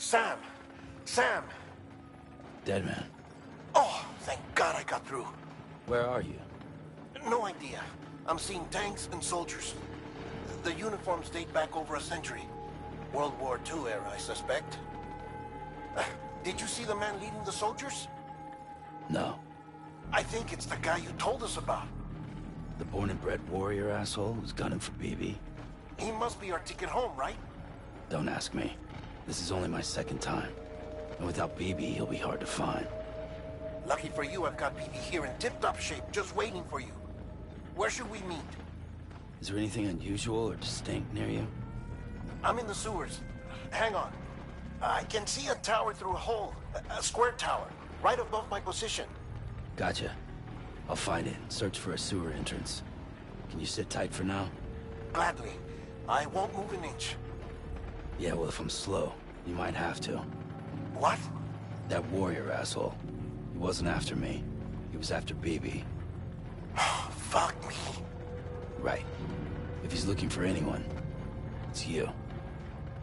Sam! Sam! Dead man. Oh, thank God I got through. Where are you? No idea. I'm seeing tanks and soldiers. The uniforms date back over a century. World War II era, I suspect. Did you see the man leading the soldiers? No. I think it's the guy you told us about. The born and bred warrior asshole who's gunning for BB? He must be our ticket home, right? Don't ask me. This is only my second time. And without BB, he'll be hard to find. Lucky for you, I've got BB here in tip-top shape, just waiting for you. Where should we meet? Is there anything unusual or distinct near you? I'm in the sewers. Hang on. I can see a tower through a hole. A square tower, right above my position. Gotcha. I'll find it and search for a sewer entrance. Can you sit tight for now? Gladly. I won't move an inch. Yeah, well, if I'm slow, you might have to. What? That warrior asshole. He wasn't after me. He was after BB. Fuck me. Right. If he's looking for anyone, it's you.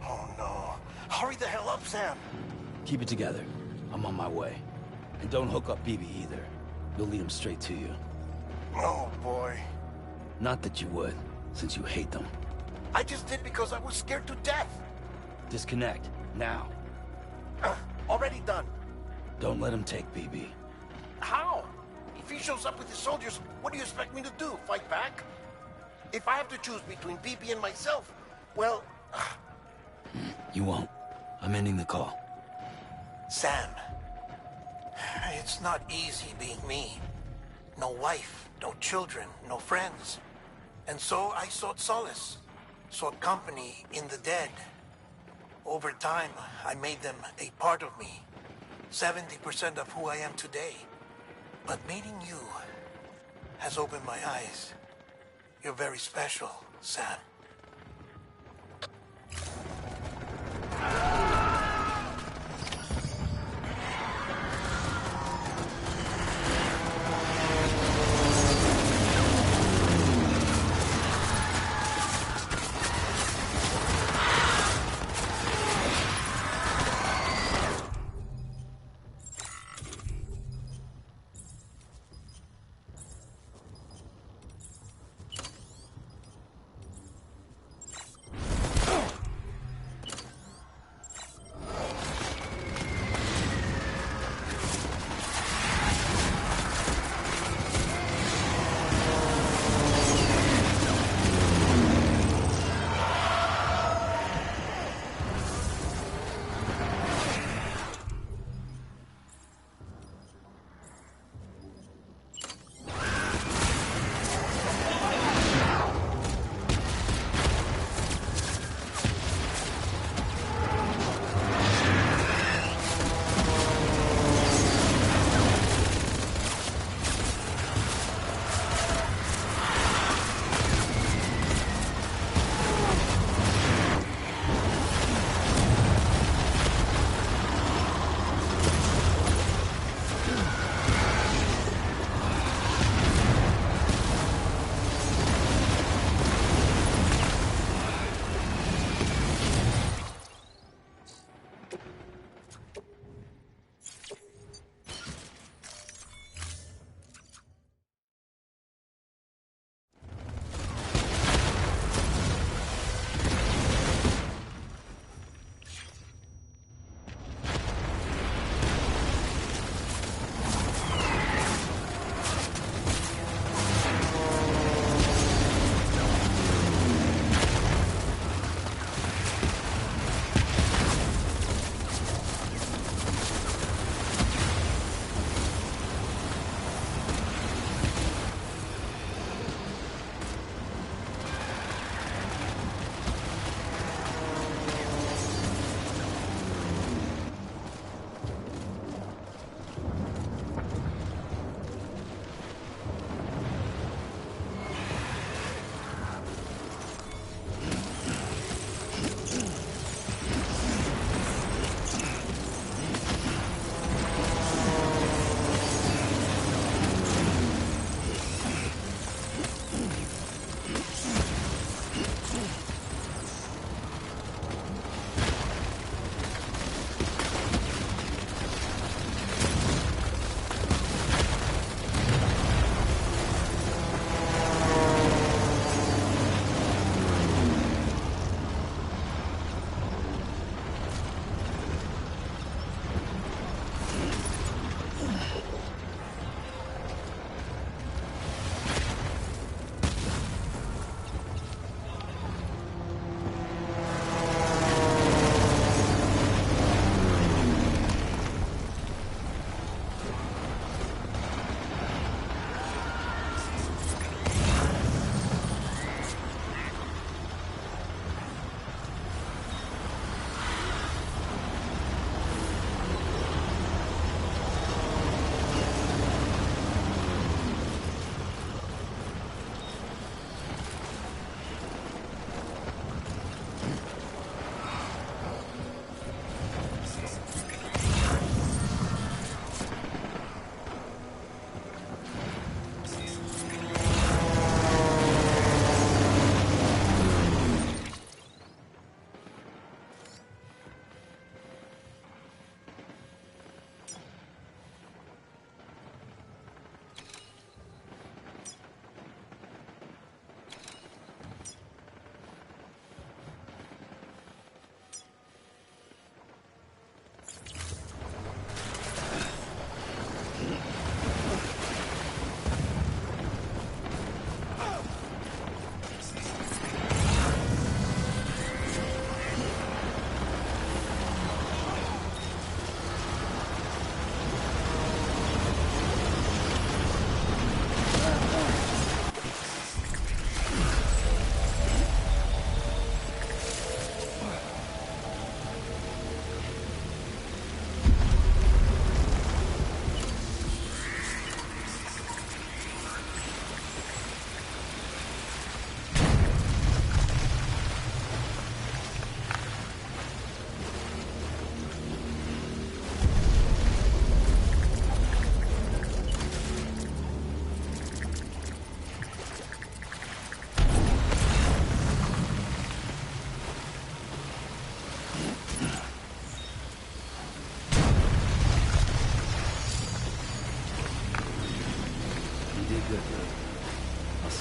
Oh no. Hurry the hell up, Sam. Keep it together. I'm on my way. And don't hook up BB either. You'll lead him straight to you. Oh boy. Not that you would, since you hate them. I just did because I was scared to death. Disconnect, now. Already done. Don't let him take BB. How? If he shows up with his soldiers, what do you expect me to do? Fight back? If I have to choose between BB and myself, well... You won't. I'm ending the call. Sam. It's not easy being me. No wife, no children, no friends. And so I sought solace. Sought company in the dead. Over time, I made them a part of me. 70% of who I am today. But meeting you has opened my eyes. You're very special, Sam.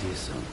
See you soon.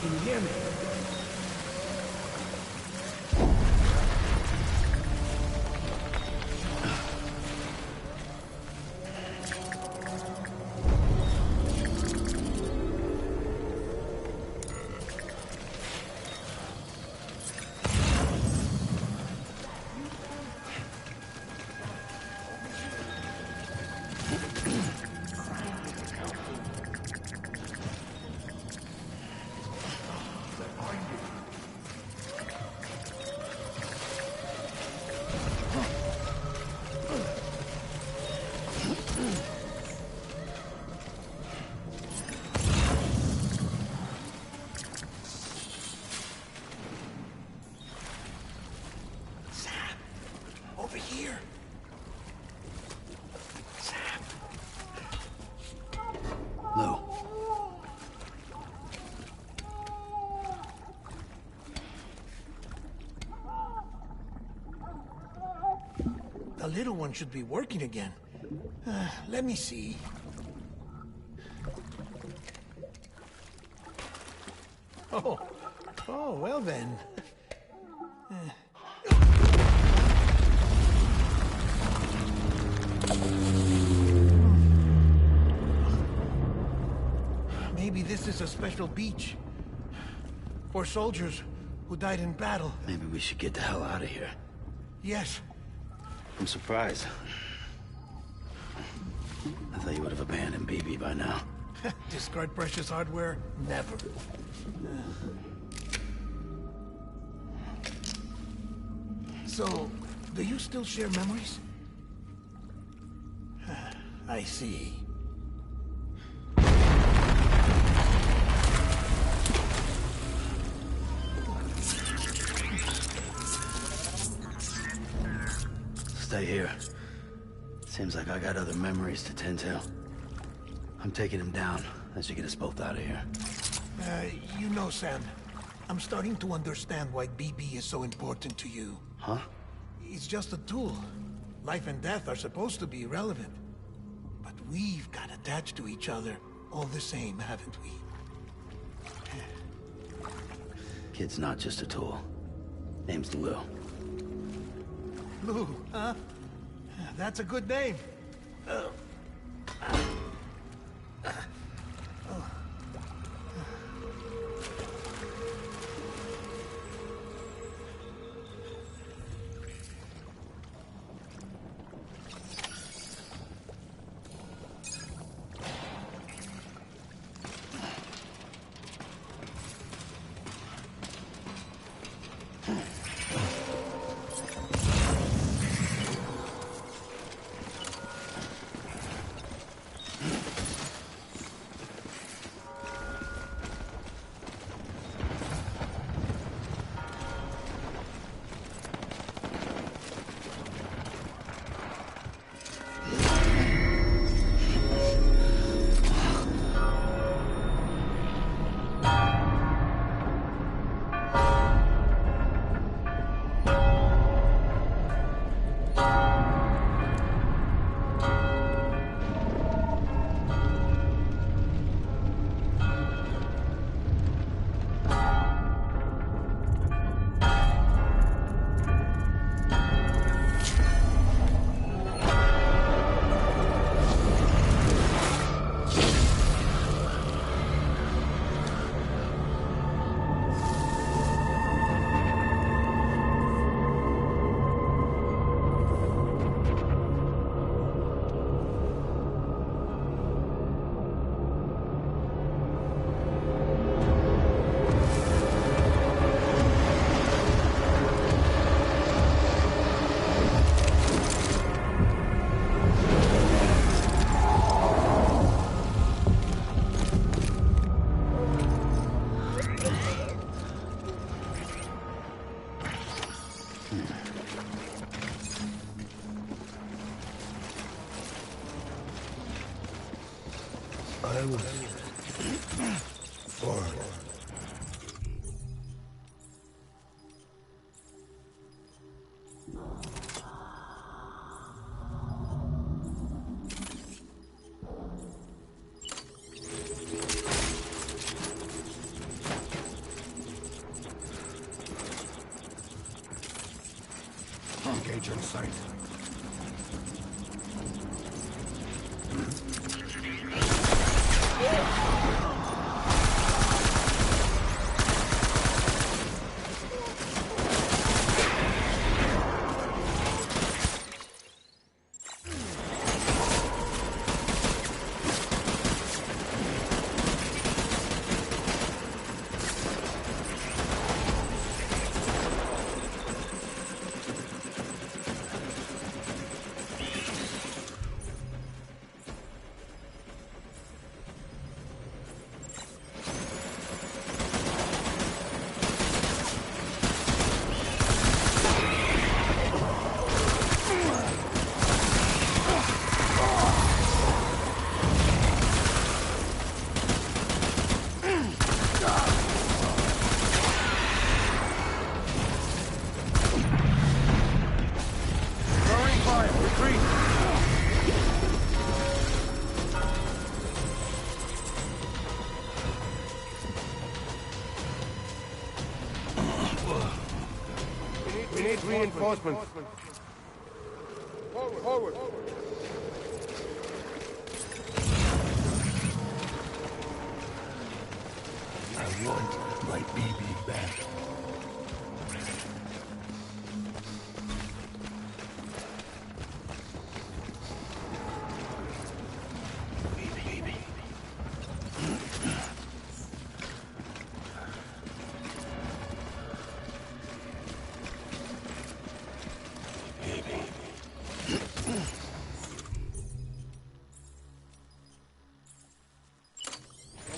Can you hear me? Over here. Sam. Lou. The little one should be working again. Let me see. Oh, well then. Maybe this is a special beach. For soldiers who died in battle. Maybe we should get the hell out of here. Yes. I'm surprised. I thought you would have abandoned BB by now. Discard precious hardware? Never. So, do you still share memories? I see. Stay here. Seems like I got other memories to tend to. I'm taking him down. That should get us both out of here. You know, Sam, I'm starting to understand why BB is so important to you. Huh? It's just a tool. Life and death are supposed to be irrelevant. But we've got attached to each other all the same, haven't we? Kid's not just a tool. Name's Lou. Lou, huh? That's a good name. Forward. Engage in sight. Reinforcements. Forward. I want my BB back.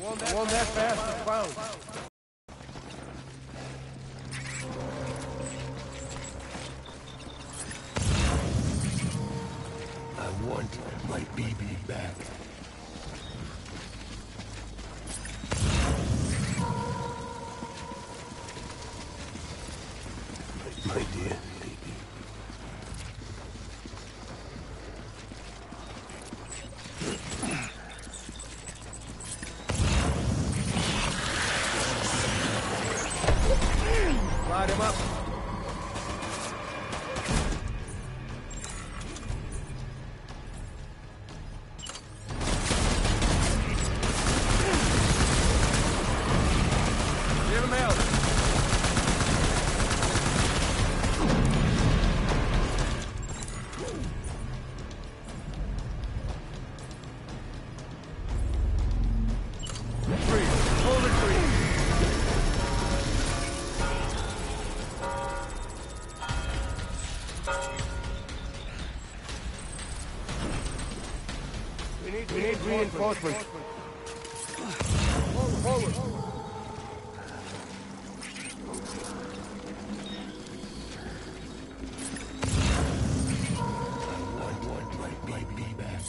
I want that fast and found. I want my BB back. My dear baby. Light him up. Get him out. Tree. Hold the tree. We need reinforcements. Forward. I want my baby back.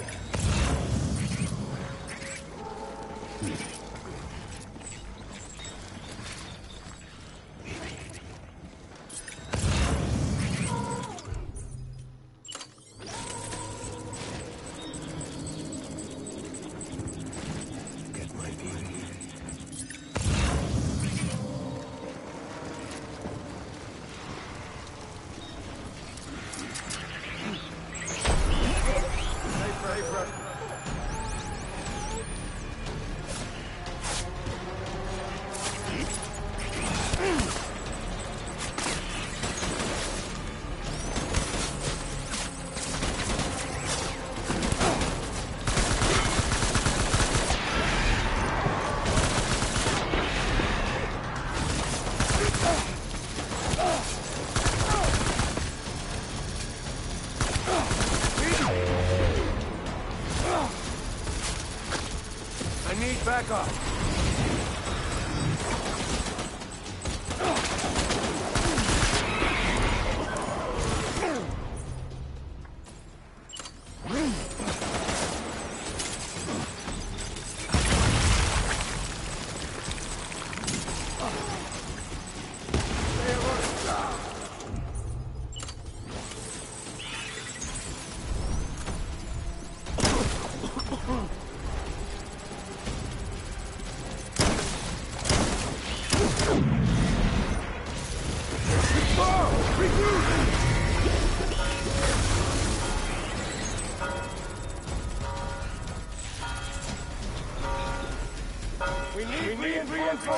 I need backup.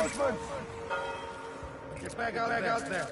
Reinforcements! Get back out there.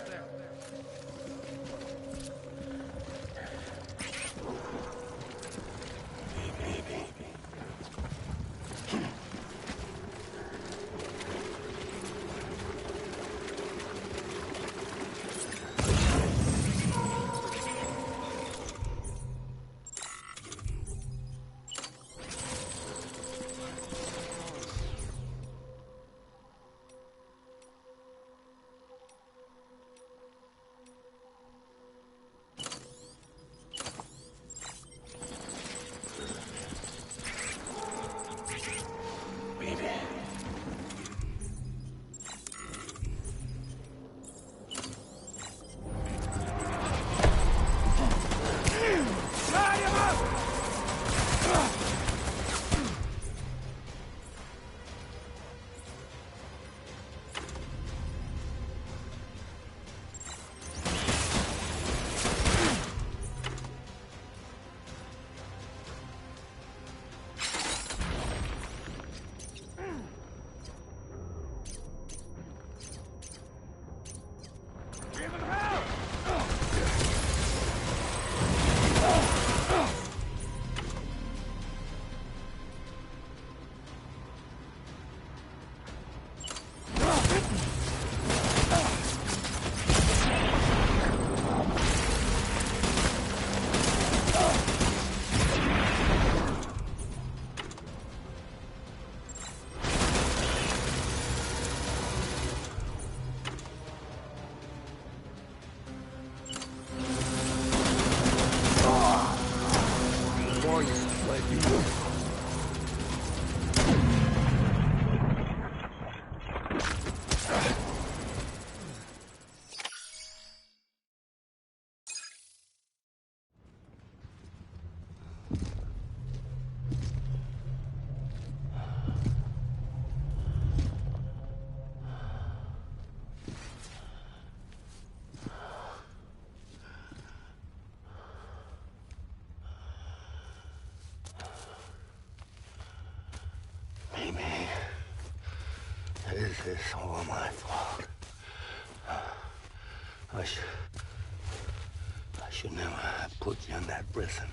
This is all my fault. I should never have put you in that prison.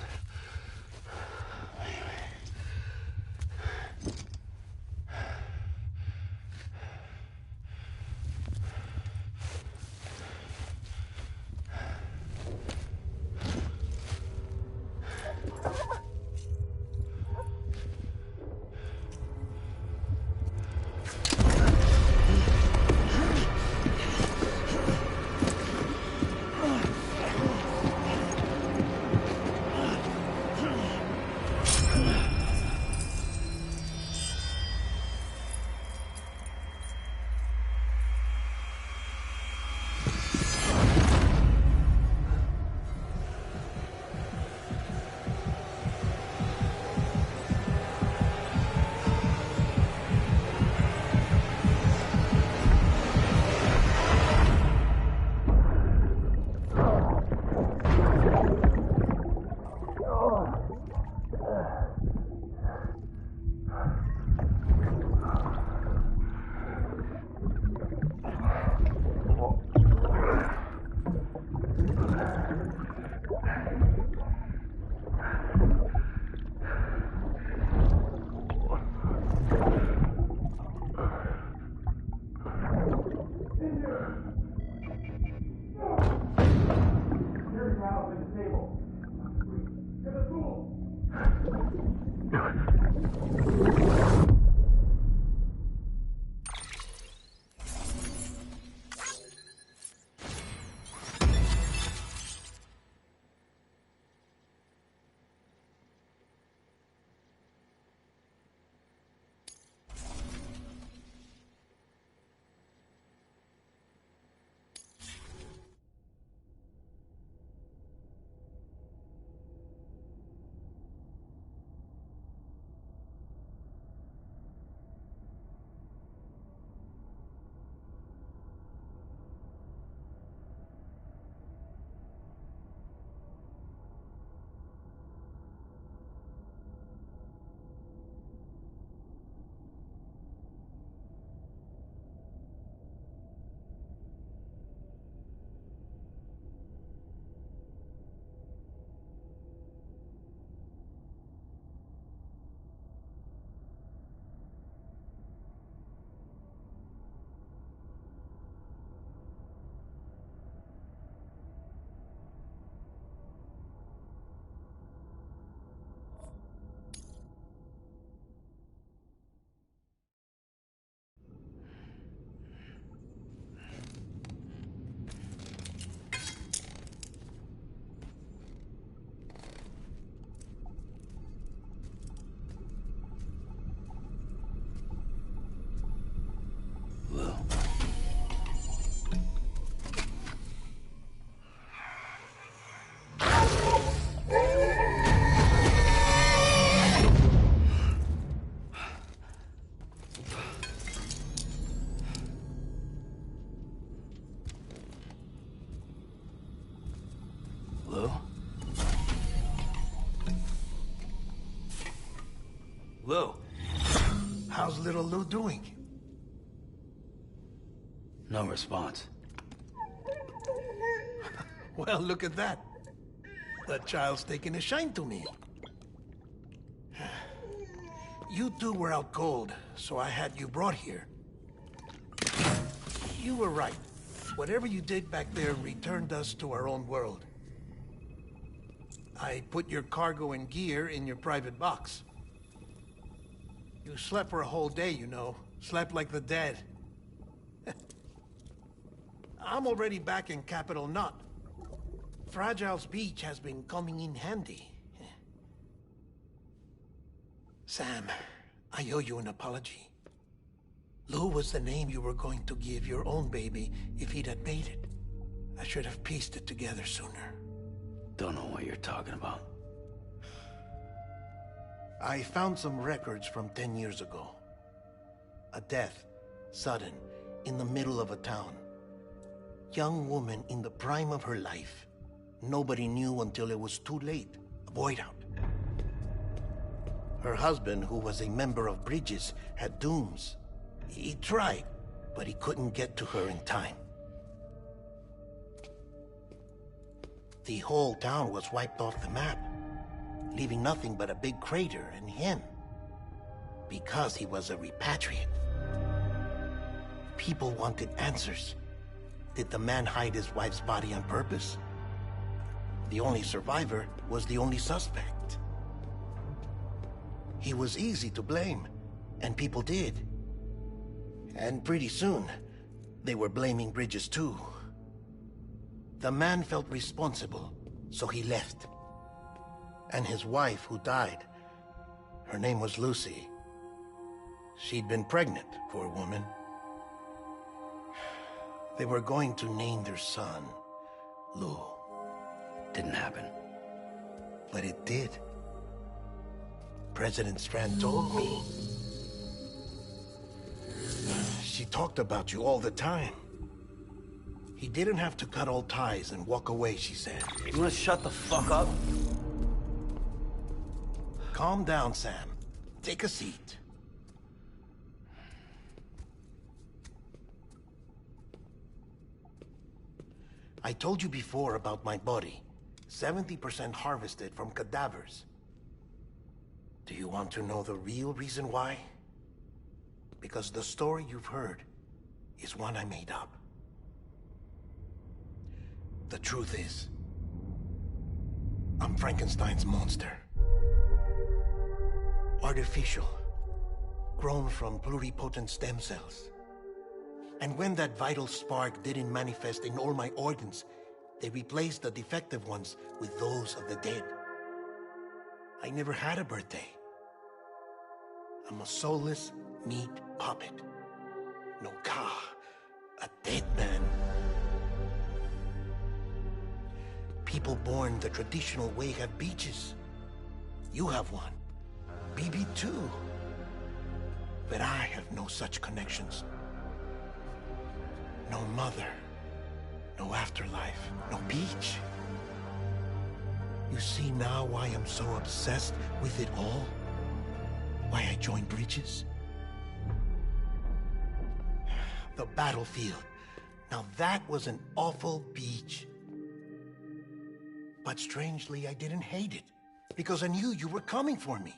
Lou? Lou? How's little Lou doing? No response. Well, look at that. The child's taking a shine to me. You two were out cold, so I had you brought here. You were right. Whatever you did back there returned us to our own world. I put your cargo and gear in your private box. You slept for a whole day, you know. Slept like the dead. I'm already back in Capital Knot. Fragile's beach has been coming in handy. Sam, I owe you an apology. Lou was the name you were going to give your own baby if he'd had made it. I should have pieced it together sooner. Don't know what you're talking about. I found some records from 10 years ago. A death, sudden, in the middle of a town. Young woman in the prime of her life. Nobody knew until it was too late. A void out. Her husband, who was a member of Bridges, had dooms. He tried, but he couldn't get to her in time. The whole town was wiped off the map, leaving nothing but a big crater and him. Because he was a repatriate. People wanted answers. Did the man hide his wife's body on purpose? The only survivor was the only suspect. He was easy to blame, and people did. And pretty soon, they were blaming Bridges too. The man felt responsible, so he left. And his wife, who died, her name was Lucy. She'd been pregnant, poor woman. They were going to name their son Lou. Didn't happen. But it did. President Strand told me. She talked about you all the time. He didn't have to cut all ties and walk away, she said. You wanna shut the fuck up? Calm down, Sam. Take a seat. I told you before about my body. 70% harvested from cadavers. Do you want to know the real reason why? Because the story you've heard is one I made up. The truth is, I'm Frankenstein's monster. Artificial, grown from pluripotent stem cells. And when that vital spark didn't manifest in all my organs, they replaced the defective ones with those of the dead. I never had a birthday. I'm a soulless meat puppet. No ka, a dead man. People born the traditional way have beaches. You have one. BB too. But I have no such connections. No mother. No afterlife. No beach. You see now why I'm so obsessed with it all? Why I joined Bridges? The battlefield. Now that was an awful beach. But strangely, I didn't hate it. Because I knew you were coming for me.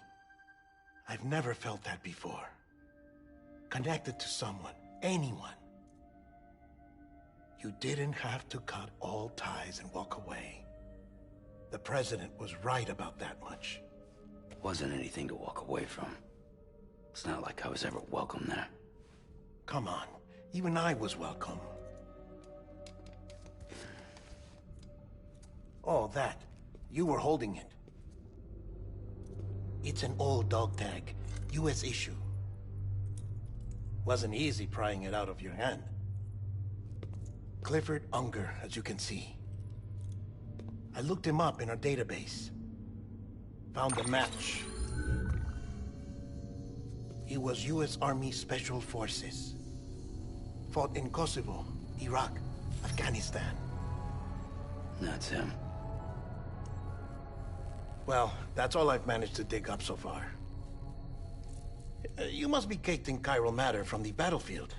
I've never felt that before. Connected to someone, anyone. You didn't have to cut all ties and walk away. The president was right about that much. Wasn't anything to walk away from. It's not like I was ever welcome there. Come on, even I was welcome. Oh, that. You were holding it. It's an old dog tag, US issue. Wasn't easy prying it out of your hand. Clifford Unger, as you can see. I looked him up in our database. Found a match. He was US Army Special Forces. Fought in Kosovo, Iraq, Afghanistan. That's him. Well, that's all I've managed to dig up so far. You must be caked in chiral matter from the battlefield.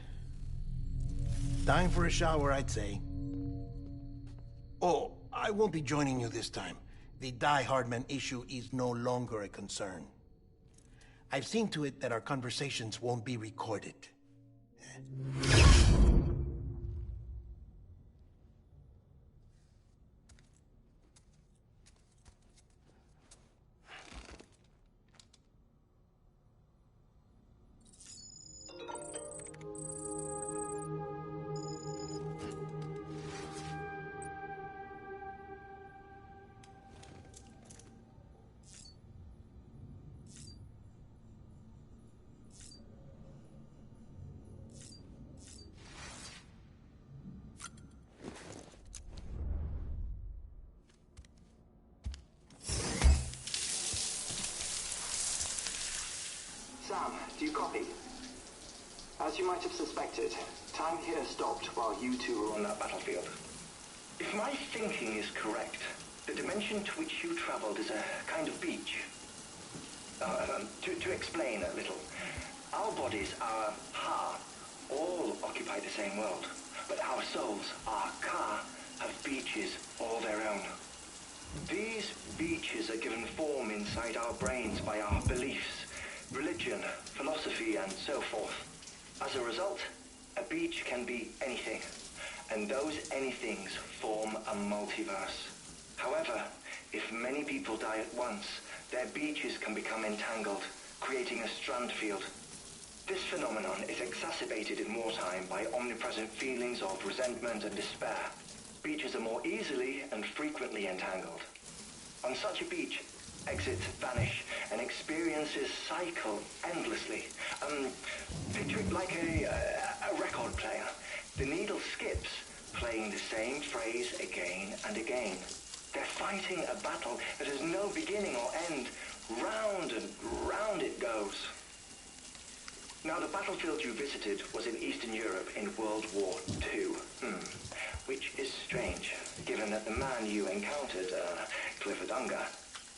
Time for a shower, I'd say. Oh, I won't be joining you this time. The Die Hardman issue is no longer a concern. I've seen to it that our conversations won't be recorded. Sam, do you copy? As you might have suspected, time here stopped while you two were on that battlefield. If my thinking is correct, the dimension to which you traveled is a kind of beach. To explain a little, our bodies, our ha, all occupy the same world, but our souls, our ka, have beaches all their own. These beaches are given form inside our brains by our beliefs, religion, philosophy, and so forth. As a result, a beach can be anything, and those anythings form a multiverse. However, if many people die at once, their beaches can become entangled, creating a strand field. This phenomenon is exacerbated in wartime by omnipresent feelings of resentment and despair. Beaches are more easily and frequently entangled. On such a beach, exits vanish and experiences cycle endlessly. Picture it like a record player. The needle skips, playing the same phrase again and again. They're fighting a battle that has no beginning or end. Round and round it goes. Now, the battlefield you visited was in Eastern Europe in World War II. Which is strange, given that the man you encountered, Clifford Unger,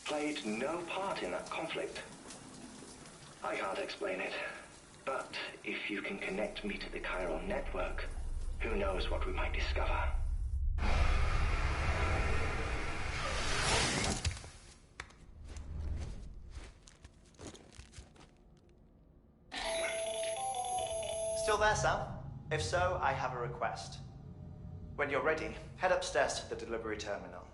played no part in that conflict. I can't explain it, but if you can connect me to the chiral network, who knows what we might discover. Still there, Sam? If so, I have a request. When you're ready, head upstairs to the delivery terminal.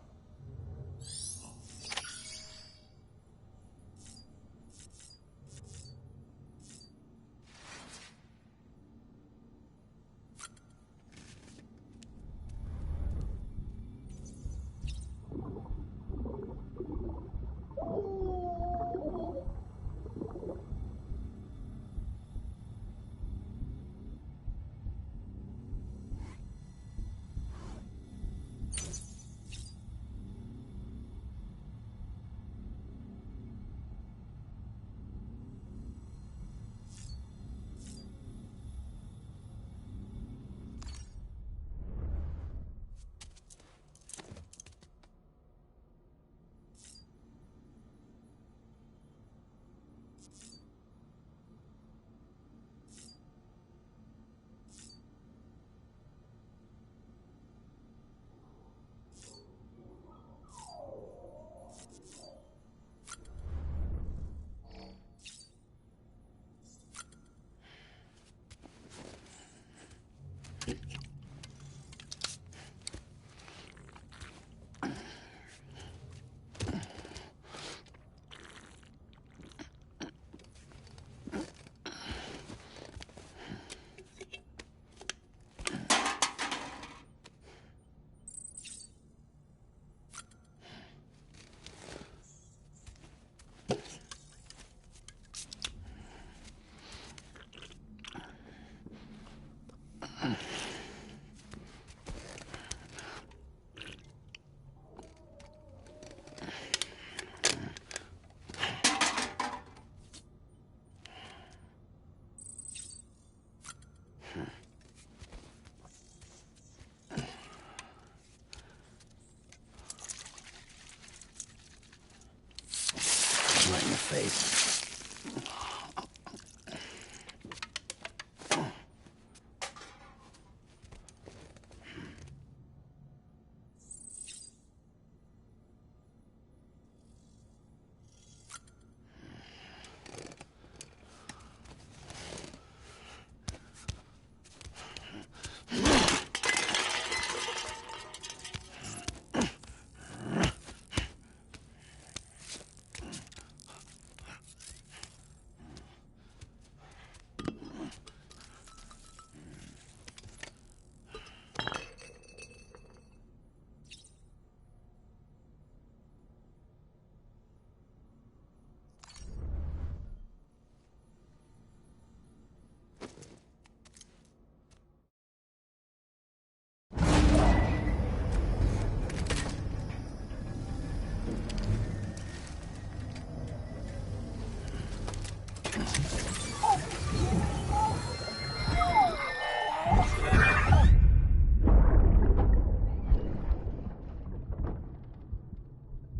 face.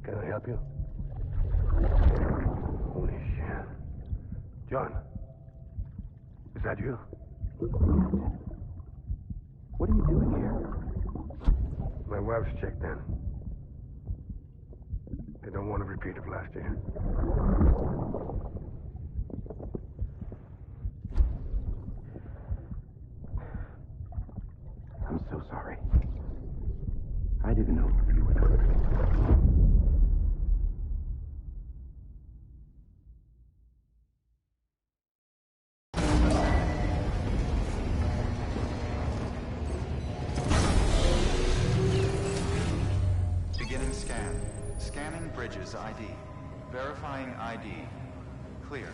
Can I help you? Holy shit. John, is that you? What are you doing here? My wife's checked in. They don't want a repeat of last year. I'm so sorry. I didn't know you were coming. Beginning scan. Scanning bridges ID. Verifying ID. Clear.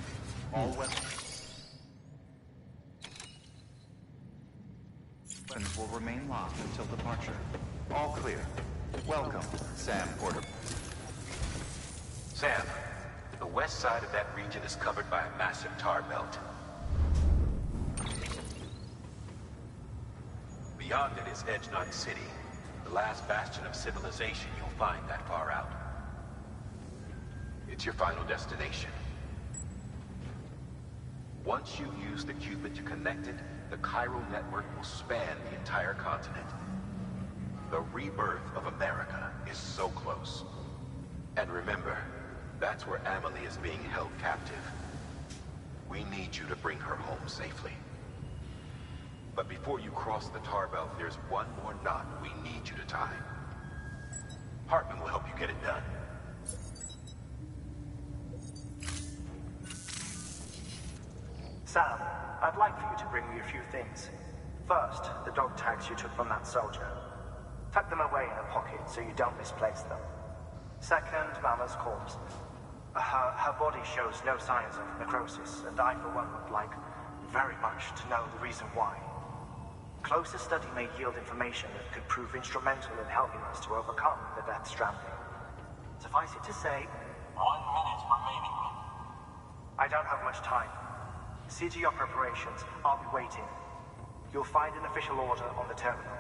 All weapons will remain locked until departure. All clear. Welcome, Sam Porter. Sam, the west side of that region is covered by a massive tar belt. Beyond it is Edgenut City, the last bastion of civilization you'll find that far out. It's your final destination. Once you use the Cupid to connect it, the chiral network will span the entire continent. The rebirth of America is so close. And remember, that's where Amelie is being held captive. We need you to bring her home safely. But before you cross the tar belt, there's one more knot we need you to tie. Hartman will help you get it done. Sam, I'd like for you to bring me a few things. First, the dog tags you took from that soldier. Tuck them away in a pocket so you don't misplace them. Second, Mama's corpse. Her body shows no signs of necrosis, and I, for one, would like very much to know the reason why. Closer study may yield information that could prove instrumental in helping us to overcome the Death Stranding. Suffice it to say, 1 minute remaining. I don't have much time. See to your preparations. I'll be waiting. You'll find an official order on the terminal.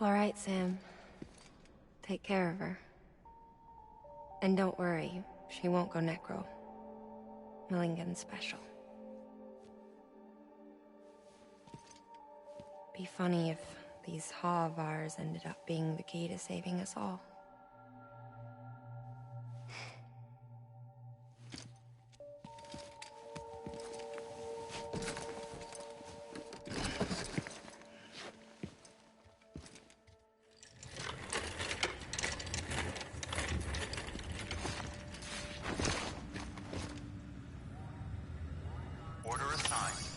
All right, Sam. Take care of her. And don't worry, she won't go necro. Millingen's special. Be funny if these Ha of ours ended up being the key to saving us all. Order assigned.